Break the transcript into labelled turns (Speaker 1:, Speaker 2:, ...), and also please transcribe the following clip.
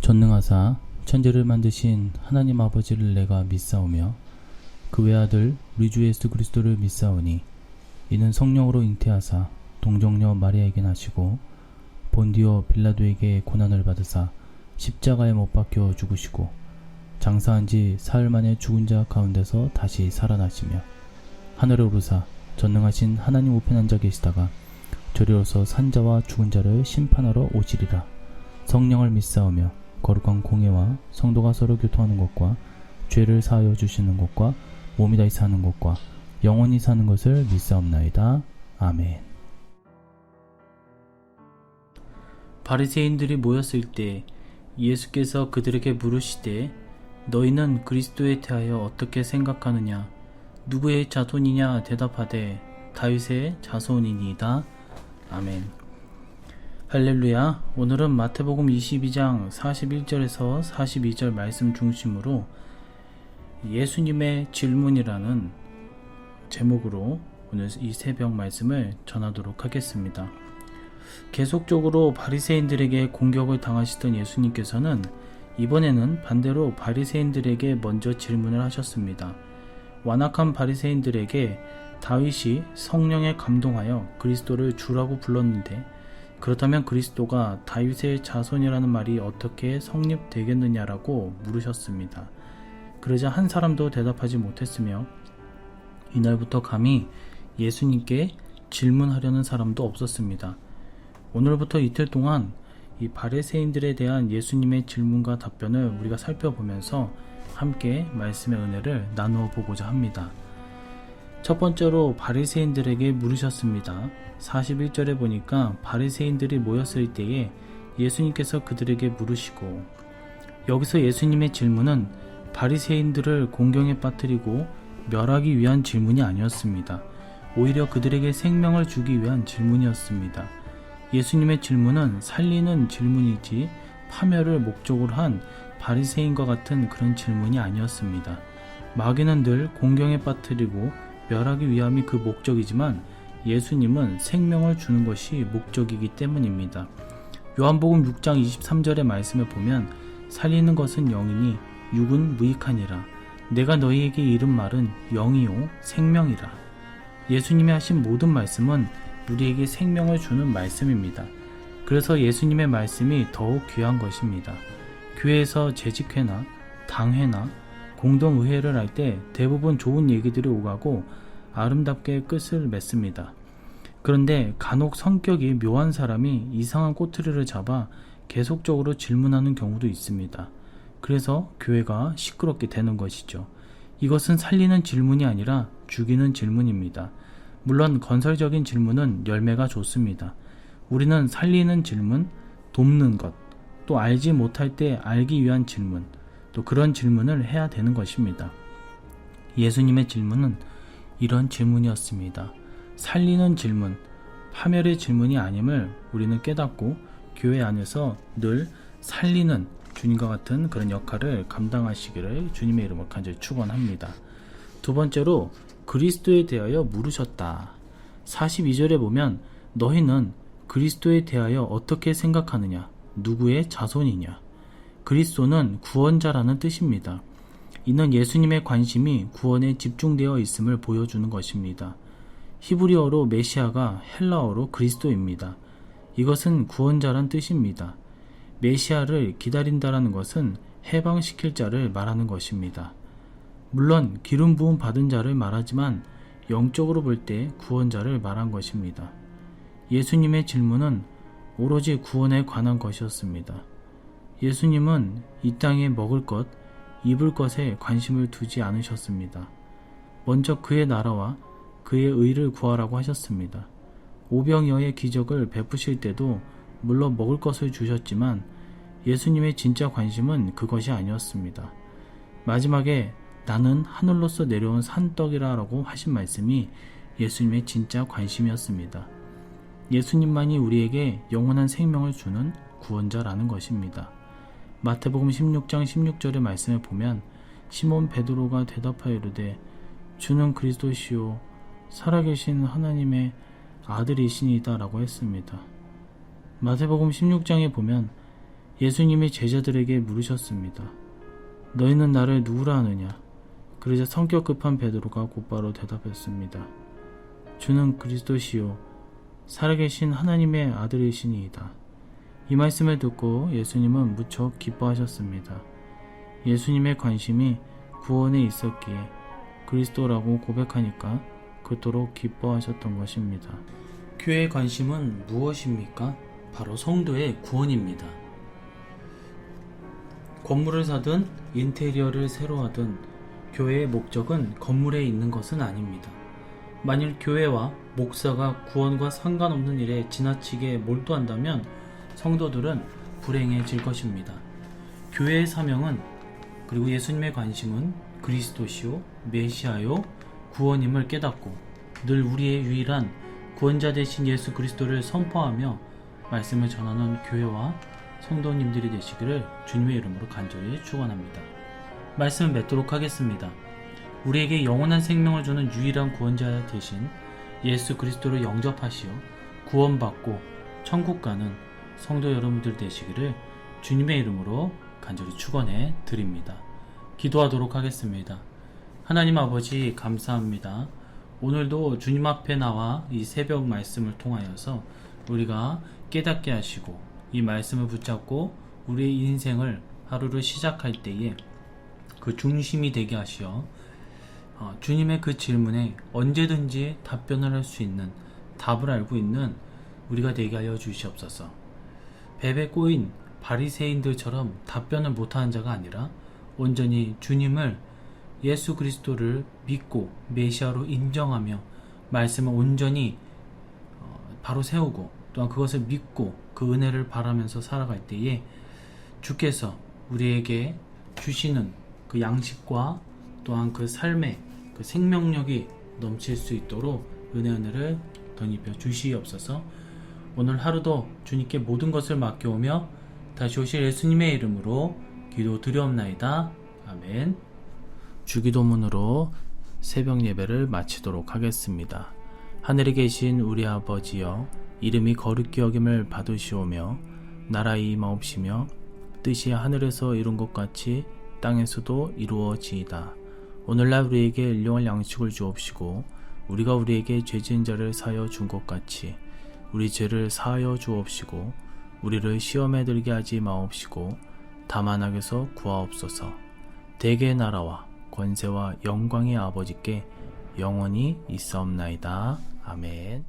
Speaker 1: 전능하사 천지를 만드신 하나님 아버지를 내가 믿사오며 그 외아들 우리 주 예수 그리스도를 믿사오니 이는 성령으로 잉태하사 동정녀 마리아에게 나시고 본디오 빌라도에게 고난을 받으사 십자가에 못 박혀 죽으시고 장사한 지 사흘 만에 죽은 자 가운데서 다시 살아나시며 하늘에 오르사 전능하신 하나님 우편에 앉아 계시다가 저리로서 산자와 죽은 자를 심판하러 오시리라. 성령을 믿사오며 거룩한 공예와 성도가 서로 교통하는 것과 죄를 사하여 주시는 것과 몸이 다시 사는 것과 영원히 사는 것을 믿사옵나이다. 아멘.
Speaker 2: 바리새인들이 모였을 때 예수께서 그들에게 물으시되 너희는 그리스도에 대하여 어떻게 생각하느냐? 누구의 자손이냐? 대답하되 다윗의 자손이니이다. 아멘. 할렐루야. 오늘은 마태복음 22장 41절에서 42절 말씀 중심으로 예수님의 질문이라는 제목으로 오늘 이 새벽 말씀을 전하도록 하겠습니다. 계속적으로 바리새인들에게 공격을 당하시던 예수님께서는 이번에는 반대로 바리새인들에게 먼저 질문을 하셨습니다. 완악한 바리새인들에게 다윗이 성령에 감동하여 그리스도를 주라고 불렀는데 그렇다면 그리스도가 다윗의 자손이라는 말이 어떻게 성립되겠느냐라고 물으셨습니다. 그러자 한 사람도 대답하지 못했으며 이날부터 감히 예수님께 질문하려는 사람도 없었습니다. 오늘부터 이틀 동안 이 바리새인들에 대한 예수님의 질문과 답변을 우리가 살펴보면서 함께 말씀의 은혜를 나누어 보고자 합니다. 첫 번째로 바리새인들에게 물으셨습니다. 41절에 보니까 바리새인들이 모였을 때에 예수님께서 그들에게 물으시고, 여기서 예수님의 질문은 바리새인들을 공경에 빠뜨리고 멸하기 위한 질문이 아니었습니다. 오히려 그들에게 생명을 주기 위한 질문이었습니다. 예수님의 질문은 살리는 질문이지 파멸을 목적으로 한 바리새인과 같은 그런 질문이 아니었습니다. 마귀는 늘 공경에 빠뜨리고 멸하기 위함이 그 목적이지만 예수님은 생명을 주는 것이 목적이기 때문입니다. 요한복음 6장 23절의 말씀을 보면 살리는 것은 영이니 육은 무익하니라. 내가 너희에게 이른 말은 영이요 생명이라. 예수님이 하신 모든 말씀은 우리에게 생명을 주는 말씀입니다. 그래서 예수님의 말씀이 더욱 귀한 것입니다. 교회에서 재직회나 당회나 공동의회를 할 때 대부분 좋은 얘기들이 오가고 아름답게 끝을 맺습니다. 그런데 간혹 성격이 묘한 사람이 이상한 꼬투리를 잡아 계속적으로 질문하는 경우도 있습니다. 그래서 교회가 시끄럽게 되는 것이죠. 이것은 살리는 질문이 아니라 죽이는 질문입니다. 물론 건설적인 질문은 열매가 좋습니다. 우리는 살리는 질문, 돕는 것, 또 알지 못할 때 알기 위한 질문, 또 그런 질문을 해야 되는 것입니다. 예수님의 질문은 이런 질문이었습니다. 살리는 질문, 파멸의 질문이 아님을 우리는 깨닫고 교회 안에서 늘 살리는 주님과 같은 그런 역할을 감당하시기를 주님의 이름으로 간절히 축원합니다. 두 번째로 그리스도에 대하여 물으셨다. 42절에 보면 너희는 그리스도에 대하여 어떻게 생각하느냐? 누구의 자손이냐? 그리스도는 구원자라는 뜻입니다. 이는 예수님의 관심이 구원에 집중되어 있음을 보여주는 것입니다. 히브리어로 메시아가 헬라어로 그리스도입니다. 이것은 구원자란 뜻입니다. 메시아를 기다린다라는 것은 해방시킬 자를 말하는 것입니다. 물론 기름 부음 받은 자를 말하지만 영적으로 볼 때 구원자를 말한 것입니다. 예수님의 질문은 오로지 구원에 관한 것이었습니다. 예수님은 이 땅에 먹을 것, 입을 것에 관심을 두지 않으셨습니다. 먼저 그의 나라와 그의 의를 구하라고 하셨습니다. 오병이어의 기적을 베푸실 때도 물론 먹을 것을 주셨지만 예수님의 진짜 관심은 그것이 아니었습니다. 마지막에 나는 하늘로서 내려온 산떡이라 라고 하신 말씀이 예수님의 진짜 관심이었습니다. 예수님만이 우리에게 영원한 생명을 주는 구원자라는 것입니다. 마태복음 16장 16절의 말씀을 보면 시몬 베드로가 대답하여 이르되 주는 그리스도시요 살아계신 하나님의 아들이시니이다 라고 했습니다. 마태복음 16장에 보면 예수님이 제자들에게 물으셨습니다. 너희는 나를 누구라 하느냐? 그러자 성격 급한 베드로가 곧바로 대답했습니다. 주는 그리스도시요 살아계신 하나님의 아들이시니이다. 이 말씀을 듣고 예수님은 무척 기뻐하셨습니다. 예수님의 관심이 구원에 있었기에 그리스도라고 고백하니까 그토록 기뻐하셨던 것입니다. 교회의 관심은 무엇입니까? 바로 성도의 구원입니다. 건물을 사든 인테리어를 새로 하든 교회의 목적은 건물에 있는 것은 아닙니다. 만일 교회와 목사가 구원과 상관없는 일에 지나치게 몰두한다면 성도들은 불행해질 것입니다. 교회의 사명은 그리고 예수님의 관심은 그리스도시요 메시아요 구원임을 깨닫고 늘 우리의 유일한 구원자 되신 예수 그리스도를 선포하며 말씀을 전하는 교회와 성도님들이 되시기를 주님의 이름으로 간절히 축원합니다. 말씀을 맺도록 하겠습니다. 우리에게 영원한 생명을 주는 유일한 구원자 되신 예수 그리스도를 영접하시어 구원받고 천국 가는 성도 여러분들 되시기를 주님의 이름으로 간절히 축원해 드립니다. 기도하도록 하겠습니다. 하나님 아버지 감사합니다. 오늘도 주님 앞에 나와 이 새벽 말씀을 통하여서 우리가 깨닫게 하시고 이 말씀을 붙잡고 우리의 인생을 하루를 시작할 때에 그 중심이 되게 하시어 주님의 그 질문에 언제든지 답변을 할 수 있는 답을 알고 있는 우리가 되게 하여 주시옵소서. 뱀에 꼬인 바리새인들처럼 답변을 못하는 자가 아니라 온전히 주님을 예수 그리스도를 믿고 메시아로 인정하며 말씀을 온전히 바로 세우고 또한 그것을 믿고 그 은혜를 바라면서 살아갈 때에 주께서 우리에게 주시는 그 양식과 또한 그 삶의 그 생명력이 넘칠 수 있도록 은혜를 덧입혀 주시옵소서. 오늘 하루도 주님께 모든 것을 맡겨오며 다시 오실 예수님의 이름으로 기도드리옵나이다. 아멘. 주기도문으로 새벽 예배를 마치도록 하겠습니다. 하늘에 계신 우리 아버지여, 이름이 거룩히 여김을 받으시오며 나라의 임하옵시며 뜻이 하늘에서 이룬 것 같이 땅에서도 이루어지이다. 오늘날 우리에게 일용할 양식을 주옵시고 우리가 우리에게 죄 지은 자를 사하여 준 것 같이 우리 죄를 사하여 주옵시고 우리를 시험에 들게 하지 마옵시고 다만 악에서 구하옵소서. 대개의 나라와 권세와 영광의 아버지께 영원히 있사옵나이다. 아멘.